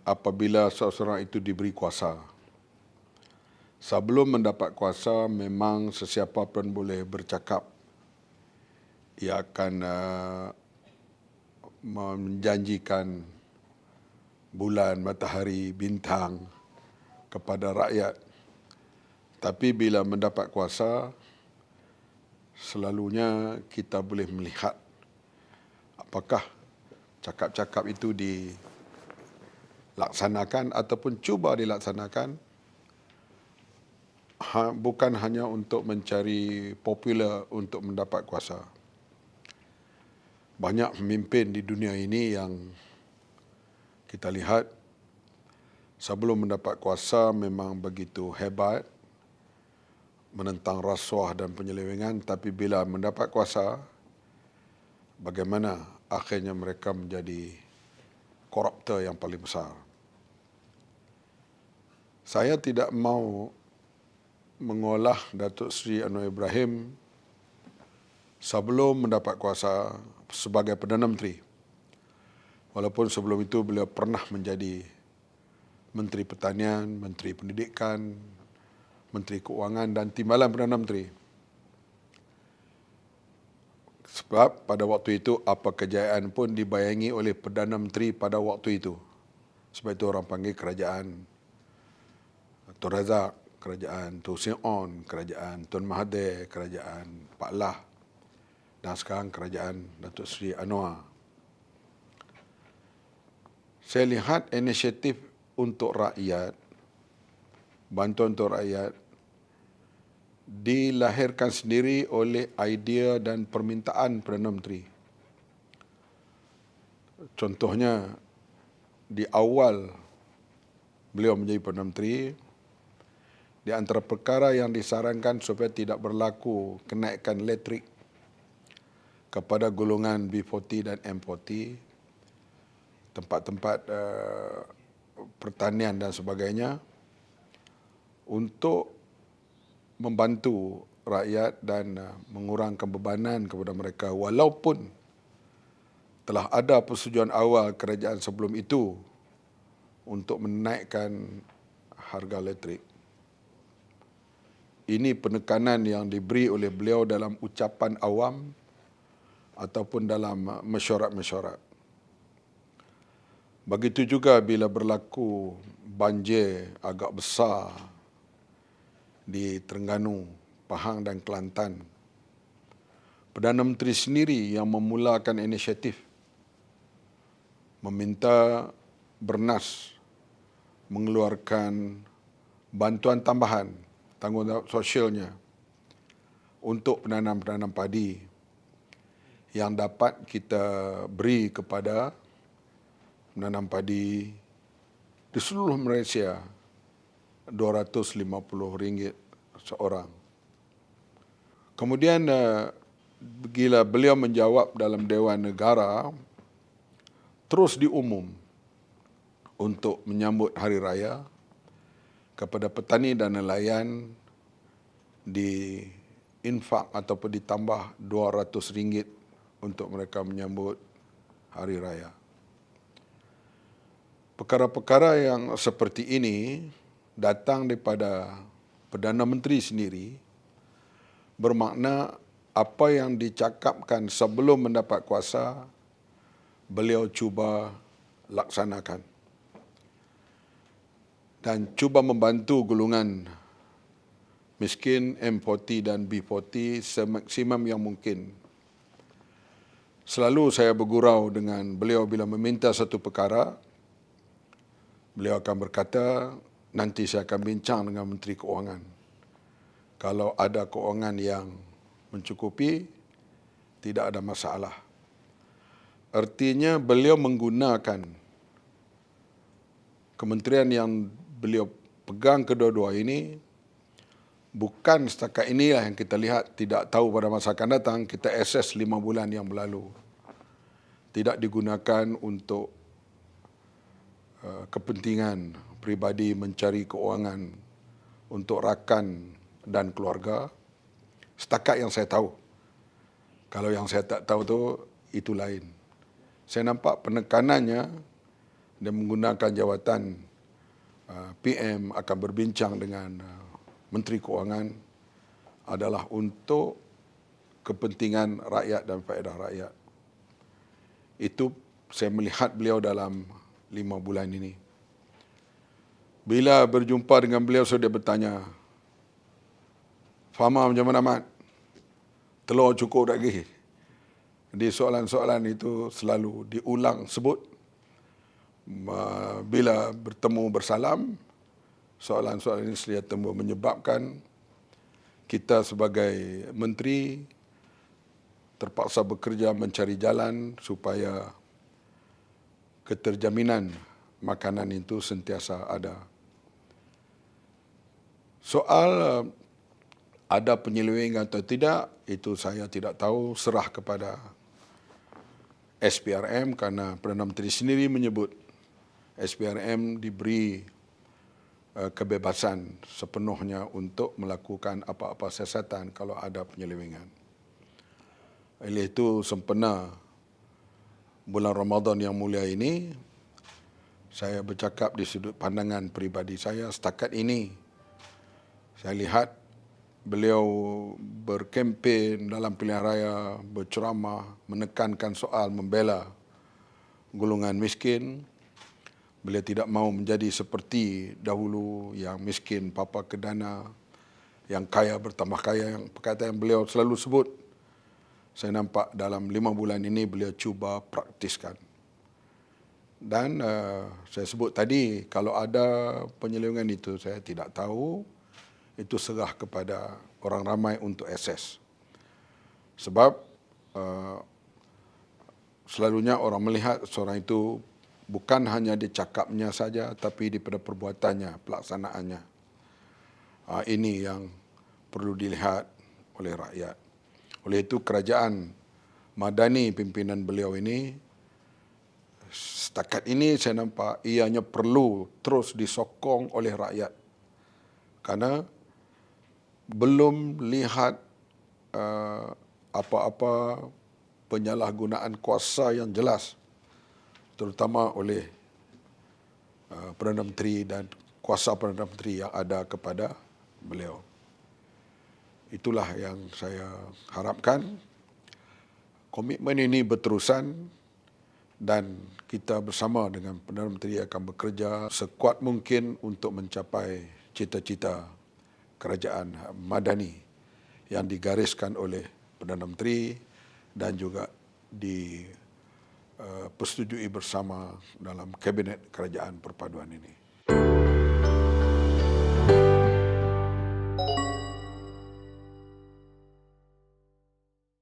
apabila seseorang itu diberi kuasa. Sebelum mendapat kuasa, memang sesiapa pun boleh bercakap. Ia akan menjanjikan bulan, matahari, bintang kepada rakyat. Tapi bila mendapat kuasa, selalunya kita boleh melihat apakah cakap-cakap itu dilaksanakan ataupun cuba dilaksanakan, bukan hanya untuk mencari popular untuk mendapat kuasa. Banyak pemimpin di dunia ini yang kita lihat sebelum mendapat kuasa memang begitu hebat, menentang rasuah dan penyelewengan, tapi bila mendapat kuasa, bagaimana akhirnya mereka menjadi koruptor yang paling besar. Saya tidak mau mengolah Datuk Seri Anwar Ibrahim sebelum mendapat kuasa sebagai Perdana Menteri. Walaupun sebelum itu beliau pernah menjadi Menteri Pertanian, Menteri Pendidikan, Menteri Keuangan dan Timbalan Perdana Menteri. Sebab pada waktu itu apa kejayaan pun dibayangi oleh Perdana Menteri pada waktu itu. Sebab itu orang panggil kerajaan Tun Razak, kerajaan Tun Sri On, kerajaan Tun Mahathir, kerajaan Pak Lah dan sekarang kerajaan Datuk Seri Anwar. Saya lihat inisiatif untuk rakyat, bantuan untuk rakyat, dilahirkan sendiri oleh idea dan permintaan Perdana Menteri. Contohnya, di awal beliau menjadi Perdana Menteri, di antara perkara yang disarankan supaya tidak berlaku kenaikan elektrik kepada golongan B40 dan M40, tempat-tempat pertanian dan sebagainya, untuk membantu rakyat dan mengurangkan bebanan kepada mereka, walaupun telah ada persetujuan awal kerajaan sebelum itu untuk menaikkan harga elektrik. Ini penekanan yang diberi oleh beliau dalam ucapan awam ataupun dalam mesyuarat-mesyuarat. Begitu juga bila berlaku banjir agak besar di Terengganu, Pahang dan Kelantan, Perdana Menteri sendiri yang memulakan inisiatif meminta Bernas mengeluarkan bantuan tambahan, tanggungjawab sosialnya untuk penanam-penanam padi yang dapat kita beri kepada penanam padi di seluruh Malaysia, RM250 seorang. Kemudian bila beliau menjawab dalam Dewan Negara, terus diumum untuk menyambut Hari Raya kepada petani dan nelayan diinfak ataupun ditambah RM200 untuk mereka menyambut Hari Raya. Perkara-perkara yang seperti ini datang daripada Perdana Menteri sendiri, bermakna apa yang dicakapkan sebelum mendapat kuasa, beliau cuba laksanakan dan cuba membantu golongan miskin M40 dan B40 semaksimum yang mungkin. Selalu saya bergurau dengan beliau bila meminta satu perkara, beliau akan berkata, nanti saya akan bincang dengan Menteri Keuangan. Kalau ada keuangan yang mencukupi, tidak ada masalah. Artinya beliau menggunakan kementerian yang beliau pegang kedua-dua ini, bukan setakat inilah yang kita lihat, tidak tahu pada masa akan datang, kita akses 5 bulan yang berlalu. Tidak digunakan untuk kepentingan peribadi mencari keuangan untuk rakan dan keluarga. Setakat yang saya tahu. Kalau yang saya tak tahu tu, itu lain. Saya nampak penekanannya dan menggunakan jawatan PM akan berbincang dengan Menteri Kewangan adalah untuk kepentingan rakyat dan faedah rakyat. Itu saya melihat beliau dalam 5 bulan ini. Bila berjumpa dengan beliau, saya bertanya, "Faham macam mana, Mat? Telur cukup lagi?" Di soalan-soalan itu selalu diulang sebut. Bila bertemu bersalam, soalan-soalan ini senjata menyebabkan kita sebagai menteri terpaksa bekerja mencari jalan supaya keterjaminan makanan itu sentiasa ada. Soal ada penyelewengan atau tidak, itu saya tidak tahu, serah kepada SPRM, karena Perdana Menteri sendiri menyebut SPRM diberi kebebasan sepenuhnya untuk melakukan apa-apa siasatan kalau ada penyelewengan. Oleh itu, sempena bulan Ramadan yang mulia ini, saya bercakap di sudut pandangan peribadi saya. Setakat ini, saya lihat beliau berkempen dalam pilihan raya, berceramah, menekankan soal membela golongan miskin. Beliau tidak mahu menjadi seperti dahulu yang miskin papa kedana, yang kaya bertambah kaya, yang perkataan yang beliau selalu sebut. Saya nampak dalam 5 bulan ini beliau cuba praktiskan. Dan saya sebut tadi, kalau ada penyelewengan itu saya tidak tahu, itu serah kepada orang ramai untuk akses. Sebab selalunya orang melihat seorang itu bukan hanya di cakapnya saja, tapi di pada perbuatannya, pelaksanaannya. Ini yang perlu dilihat oleh rakyat. Oleh itu, kerajaan Madani pimpinan beliau ini, setakat ini saya nampak ianya perlu terus disokong oleh rakyat. Karena belum lihat apa-apa penyalahgunaan kuasa yang jelas, terutama oleh Perdana Menteri dan kuasa Perdana Menteri yang ada kepada beliau. Itulah yang saya harapkan. Komitmen ini berterusan dan kita bersama dengan Perdana Menteri akan bekerja sekuat mungkin untuk mencapai cita-cita kerajaan Madani yang digariskan oleh Perdana Menteri dan juga dipersetujui bersama dalam Kabinet Kerajaan Perpaduan ini.